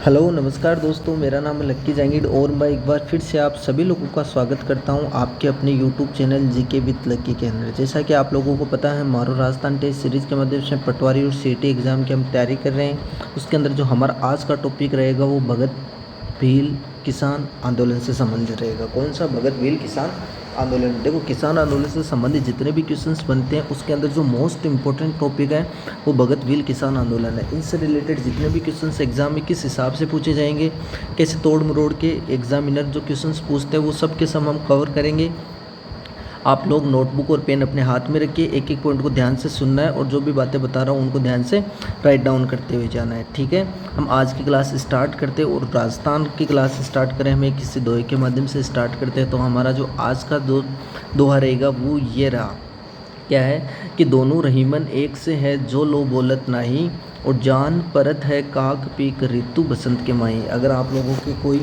Hello नमस्कार दोस्तों, मेरा नाम है लक्की जहांगीर और मैं एक बार फिर से आप सभी लोगों का स्वागत करता हूं आपके अपने यूट्यूब चैनल जीके विद लक्की के अंदर। जैसा कि आप लोगों को पता है, मारो राजस्थान टेस्ट सीरीज़ के माध्यम से पटवारी और सीटी एग्ज़ाम की हम तैयारी कर रहे हैं। उसके अंदर जो हमारा आज का टॉपिक रहेगा वो भगत भील किसान आंदोलन से संबंधित रहेगा। कौन सा? भगत भील किसान आंदोलन। देखो, किसान आंदोलन से संबंधित जितने भी क्वेश्चंस बनते हैं उसके अंदर जो मोस्ट इंपॉर्टेंट टॉपिक है वो भगत भील किसान आंदोलन है। इनसे रिलेटेड जितने भी क्वेश्चंस एग्जाम में किस हिसाब से पूछे जाएंगे, कैसे तोड़ मरोड़ के एग्जामिनर जो क्वेश्चंस पूछते हैं वो सब के सब हम कवर करेंगे। आप लोग नोटबुक और पेन अपने हाथ में रखिए, एक एक पॉइंट को ध्यान से सुनना है और जो भी बातें बता रहा हूँ उनको ध्यान से राइट डाउन करते हुए जाना है। ठीक है, हम आज की क्लास स्टार्ट करते हैं और राजस्थान की क्लास स्टार्ट करें हमें किसी दोहे के माध्यम से स्टार्ट करते हैं। तो हमारा जो आज का दोहा रहेगा वो ये रहा। क्या है कि दोनों रहीमन एक से है जो लो बोलत नाही, और जान परत है काक पीक ऋतु बसंत के माही। अगर आप लोगों के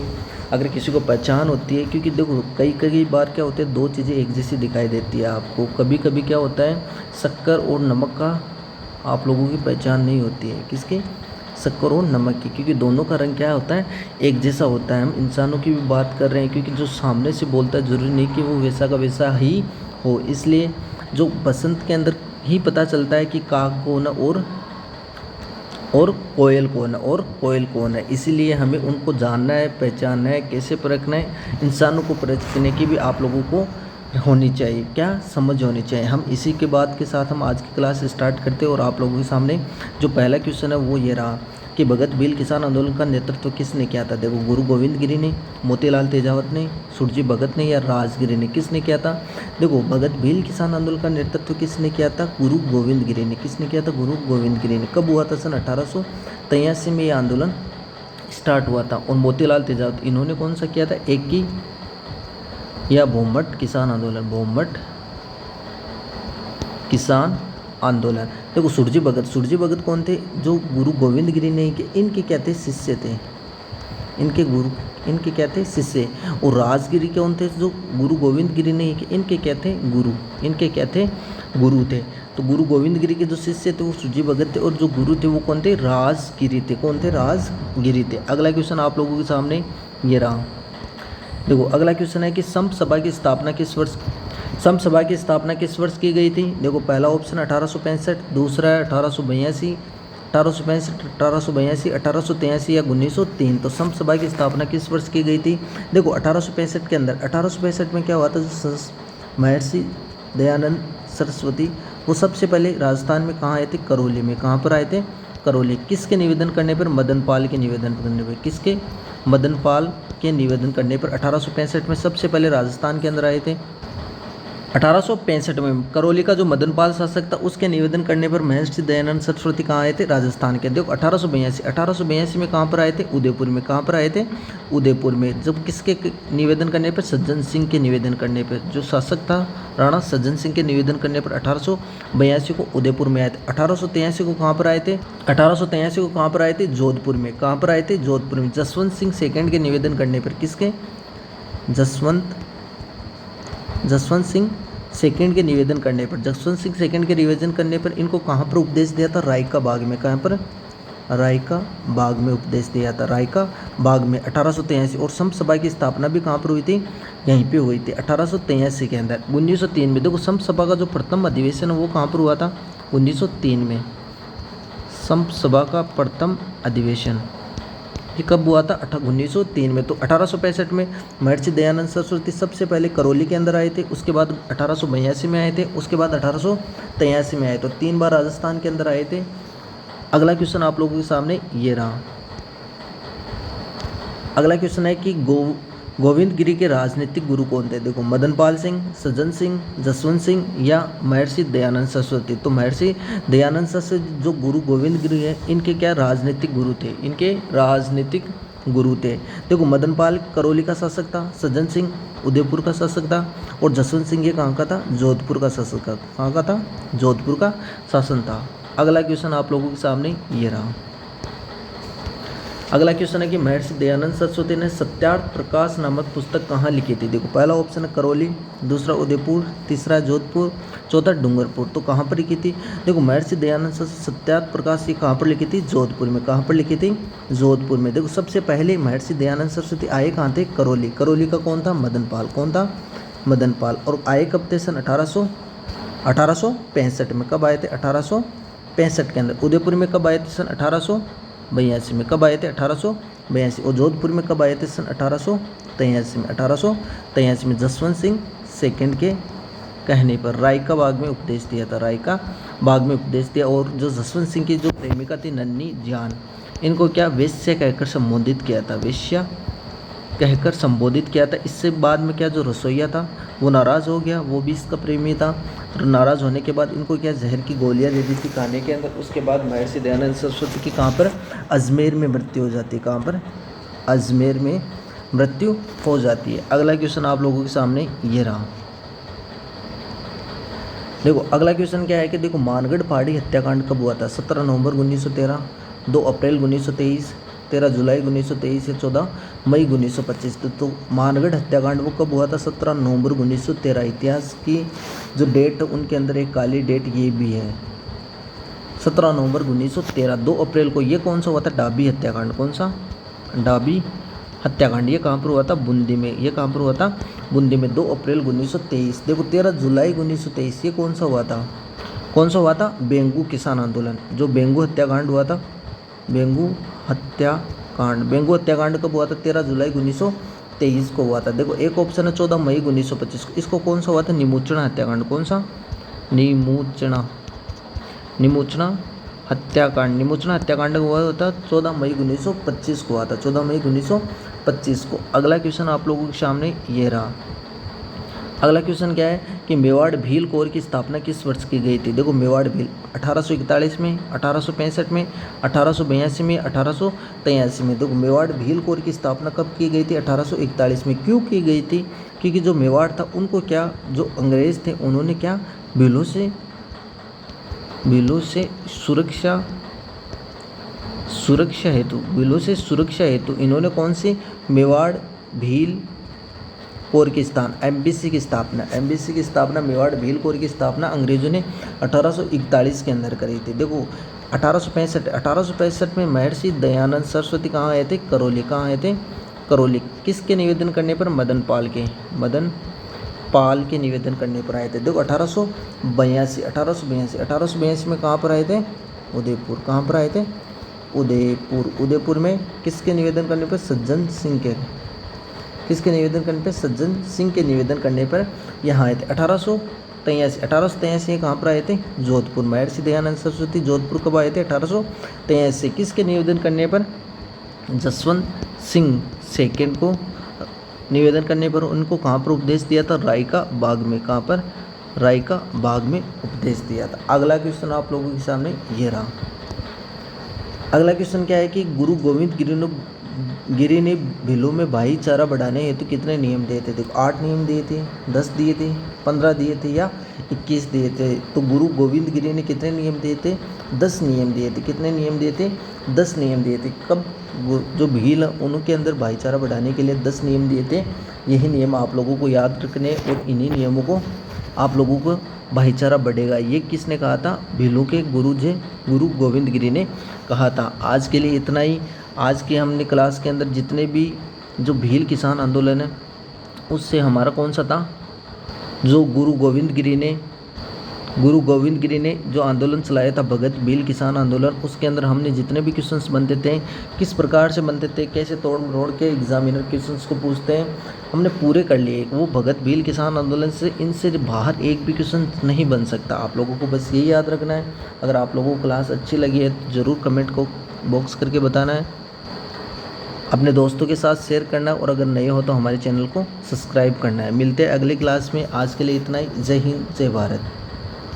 अगर किसी को पहचान होती है, क्योंकि देखो कई कई बार क्या होता है, दो चीज़ें एक जैसी दिखाई देती है आपको। कभी कभी क्या होता है, शक्कर और नमक का आप लोगों की पहचान नहीं होती है। किसकी? शक्कर और नमक की, क्योंकि दोनों का रंग क्या होता है, एक जैसा होता है। हम इंसानों की भी बात कर रहे हैं, क्योंकि जो सामने से बोलता है ज़रूरी नहीं कि वो वैसा का वैसा ही हो। इसलिए जो बसंत के अंदर ही पता चलता है कि काक कौन है और कोयल कौन है। इसीलिए हमें उनको जानना है, पहचानना है, कैसे परखना है। इंसानों को परखने की भी आप लोगों को होनी चाहिए, क्या समझ होनी चाहिए। हम इसी के बाद के साथ हम आज की क्लास स्टार्ट करते हैं और आप लोगों के सामने जो पहला क्वेश्चन है वो ये रहा कि भगत भील किसान आंदोलन का नेतृत्व किसने किया था। देखो, गुरु गोविंद गिरी ने, मोतीलाल तेजावत ने, सुरजी भगत ने या राजगिरी ने, किसने किया था? देखो, भगत भील किसान आंदोलन का नेतृत्व किसने किया था? गुरु गोविंद गिरी ने। किसने किया था? गुरु गोविंद गिरी ने। कब हुआ था? सन 1883 में ये आंदोलन स्टार्ट हुआ था। और मोतीलाल तेजावत इन्होंने कौन सा किया था? एक की या भूमट किसान आंदोलन, भूमट किसान आंदोलन। देखो, सुरजी भगत कौन थे? जो गुरु गोविंद गिरी ने इनके क्या थे? शिष्य थे। इनके क्या थे? शिष्य। और राजगिरी कौन थे? जो गुरु गोविंद गिरी ने इनके क्या थे? गुरु। इनके क्या थे? गुरु थे। तो गुरु गोविंद गिरी के जो शिष्य थे वो सुरजी भगत थे और जो गुरु थे वो कौन थे? राजगिरी थे। कौन थे? राजगिरी थे। अगला क्वेश्चन आप लोगों के सामने ये रहा। देखो, अगला क्वेश्चन है कि समप सभा की स्थापना किस वर्ष की गई थी? देखो, पहला ऑप्शन 1865, दूसरा है 1882, 1883 या 1903। तो समप सभा की स्थापना किस वर्ष की गई थी? देखो, 1865 के अंदर 1865 में क्या हुआ था? महर्षि दयानंद सरस्वती वो सबसे पहले राजस्थान में कहाँ आए थे? करौली में। कहाँ पर आए थे? करौली। किसके निवेदन करने पर? मदन पाल के निवेदन करने पर। किसके? मदन पाल के निवेदन करने पर 1865 में सबसे पहले राजस्थान के अंदर आए थे। 1865 में करौली का जो मदन पाल शासक था उसके निवेदन करने पर महर्षि दयानंद सरस्वती कहाँ आए थे? राजस्थान के। देखो, 1882 में कहाँ पर आए थे? उदयपुर में। कहाँ पर आए थे? उदयपुर में। जब किसके निवेदन करने पर? सज्जन सिंह के निवेदन करने पर। जो शासक था राणा सज्जन सिंह के निवेदन करने पर 1882 को उदयपुर में आए थे। 1883 को कहाँ पर आए थे? 1883 को कहाँ पर आए थे? जोधपुर में। कहाँ पर आए थे? जोधपुर में। जसवंत सिंह सेकंड के निवेदन करने पर। किसके? जसवंत सिंह सेकंड के निवेदन करने पर। जसवंत सिंह सेकंड के निवेदन करने पर इनको कहाँ पर उपदेश दिया था? रायका बाग में। कहाँ पर? रायका बाग में उपदेश दिया था। रायका बाग में 1883। और समप सभा की स्थापना भी कहाँ पर हुई थी? यहीं पे हुई थी 1883 के अंदर। 1903 में देखो, समप सभा का जो प्रथम अधिवेशन है वो कहाँ पर हुआ था? 1903 में। समप सभा का प्रथम अधिवेशन ये कब हुआ था? 1903 में। तो 1865 में महर्षि दयानंद सरस्वती सबसे पहले करौली के अंदर आए थे, उसके बाद 1882 में आए थे, उसके बाद 1883 में आए। तो 3 बार राजस्थान के अंदर आए थे। अगला क्वेश्चन आप लोगों के सामने ये रहा। अगला क्वेश्चन है कि गोविंद गिरी के राजनीतिक गुरु कौन थे? देखो, मदन पाल सिंह, सज्जन सिंह, जसवंत सिंह या महर्षि दयानंद सरस्वती। तो महर्षि दयानंद सरस्वती जो गुरु गोविंद गिरी है इनके क्या राजनीतिक गुरु थे? इनके राजनीतिक गुरु थे। देखो, मदन पाल करौली का शासक था, सज्जन सिंह उदयपुर का शासक था और जसवंत सिंह ये कहाँ का था? जोधपुर का शासक था। कहाँ का था? जोधपुर का शासन था। अगला क्वेश्चन आप लोगों के सामने ये रहा। अगला क्वेश्चन है कि महर्षि दयानंद सरस्वती ने सत्यार्थ प्रकाश नामक पुस्तक कहाँ लिखी थी। देखो पहला ऑप्शन है करौली, दूसरा उदयपुर, तीसरा जोधपुर, चौथा डूंगरपुर। तो कहाँ पर लिखी थी। देखो महर्षि दयानंद सरस्वती सत्यार्थ प्रकाश ये कहाँ पर लिखी थी, जोधपुर में। कहाँ पर लिखी थी, जोधपुर में। देखो सबसे पहले महर्षि दयानंद सरस्वती आए कहाँ थे, करौली। करौली का कौन था, मदन पाल। कौन था, मदन पाल। और आए कब थे, सन 1865 में। कब आए थे, 1865 के अंदर। उदयपुर में कब आए थे, सन 1882 में। कब आए थे, 1882। और जोधपुर में कब आए थे, सन 1883 में। 1883 में जसवंत सिंह सेकंड के कहने पर राय का बाग में उपदेश दिया था। राय का बाग में उपदेश दिया। और जो जसवंत सिंह की जो प्रेमिका थी नन्ही जान, इनको क्या वेश्या कहकर संबोधित किया था, वेश्या कहकर संबोधित किया था। इससे बाद में क्या जो रसोईया था वो नाराज़ हो गया, वो भी इसका प्रेमी था। और नाराज़ होने के बाद इनको क्या जहर की गोलियां दे दी थी खाने के अंदर। उसके बाद महर्षि दयानंद सरस्वती की कहाँ पर, अजमेर में मृत्यु हो जाती है। कहाँ पर, अजमेर में मृत्यु हो जाती है। अगला क्वेश्चन आप लोगों के सामने ये रहा। देखो अगला क्वेश्चन क्या है कि देखो मानगढ़ पहाड़ी हत्याकांड कब हुआ था। 17 नवंबर 1913, 2 अप्रैल 1923, 13 जुलाई 1923 या 14 मई 1925। तो मानगढ़ हत्याकांड वो कब हुआ था, 17 नवंबर 1913। इतिहास की जो डेट उनके अंदर एक काली डेट ये भी है, 17 नवंबर 1913। 2 अप्रैल को ये कौन सा हुआ था, डाबी हत्याकांड। कौन सा, डाबी हत्याकांड। ये कहाँ पर हुआ था, बूंदी में। ये कहाँ पर हुआ था, बूंदी में। 2 अप्रैल 1923। देखो 13 जुलाई 1923 ये कौन सा हुआ था, कौन सा हुआ था, बेंगू किसान आंदोलन। जो बेंगू हत्याकांड हुआ था, बेंगू हत्याकांड। बेंगू हत्याकांड कब हुआ था, 13 जुलाई 1923 को हुआ था। देखो एक ऑप्शन है 14 मई 1925 को। इसको कौन सा हुआ था, निमोचना हत्याकांड। कौन सा, निमोचना हत्याकांड। निमोचना हत्याकांड हुआ था 14 मई 1925 को हुआ था, 14 मई 1925 को। अगला क्वेश्चन आप लोगों के सामने ये रहा। अगला क्वेश्चन क्या है कि मेवाड़ भील कोर की स्थापना किस वर्ष की गई थी। देखो मेवाड़ भील 1841 में, 1865 में, 1882 में, 1883 में। देखो मेवाड़ भील कोर की स्थापना कब की गई थी, 1841 में। क्यों की गई थी, क्योंकि जो मेवाड़ था उनको क्या, जो अंग्रेज़ थे उन्होंने क्या, भीलों से सुरक्षा हेतु इन्होंने कौन सी, मेवाड़ भील कोर की स्थापना, एमबीसी की स्थापना, मेवाड़ भील कोर की स्थापना अंग्रेजों ने 1841 के अंदर करी थी। देखो 1865 में महर्षि दयानंद सरस्वती कहाँ आए थे, करौली। कहाँ आए थे, करौली। किसके निवेदन करने पर, मदन पाल के निवेदन करने पर आए थे। देखो 1882 में कहाँ पर आए थे, उदयपुर। कहाँ पर आए थे, उदयपुर में। किसके निवेदन करने पर, सज्जन सिंह के निवेदन करने पर यहाँ आए थे। 1883 कहाँ पर आए थे, जोधपुर। महर्षि दयानंद सरस्वती जोधपुर कब आए थे, 1883। किसके निवेदन करने पर, जसवंत सिंह सेकंड को निवेदन करने पर उनको कहाँ पर उपदेश दिया था, राय का बाग में। कहाँ पर, राय का बाग में उपदेश दिया था। अगला क्वेश्चन आप लोगों के सामने ये रहा। अगला क्वेश्चन क्या है कि गुरु गोविंद गिरी ने भीलों में भाईचारा बढ़ाने हेतु कितने नियम दिए थे। देखो 8 नियम दिए थे, 10 दिए थे, 15 दिए थे या 21 दिए थे। तो गुरु गोविंद गिरी ने कितने नियम दिए थे, 10 नियम दिए थे। कितने नियम दिए थे, 10 नियम दिए थे। कब, जो भील उनके अंदर भाईचारा बढ़ाने के लिए 10 नियम दिए थे। यही नियम आप लोगों को याद रखने, और इन्हीं नियमों को आप लोगों को भाईचारा बढ़ेगा। ये किसने कहा था, भीलों के गुरु गोविंद गिरी ने कहा था। आज के लिए इतना ही। आज के हमने क्लास के अंदर जितने भी जो भील किसान आंदोलन है उससे हमारा कौन सा था, जो गुरु गोविंद गिरी ने जो आंदोलन चलाया था, भगत भील किसान आंदोलन, उसके अंदर हमने जितने भी क्वेश्चंस बनते थे, किस प्रकार से बनते थे, कैसे तोड़ मरोड़ के एग्जामिनर क्वेश्चंस को पूछते हैं, हमने पूरे कर लिए। वो भगत भील किसान आंदोलन से, इनसे बाहर एक भी क्वेश्चन नहीं बन सकता। आप लोगों को बस यही याद रखना है। अगर आप लोगों को क्लास अच्छी लगी है तो ज़रूर कमेंट को बॉक्स करके बताना है, अपने दोस्तों के साथ शेयर करना है, और अगर नए हो तो हमारे चैनल को सब्सक्राइब करना है। मिलते हैं अगली क्लास में। आज के लिए इतना ही। जय हिंद, जय भारत।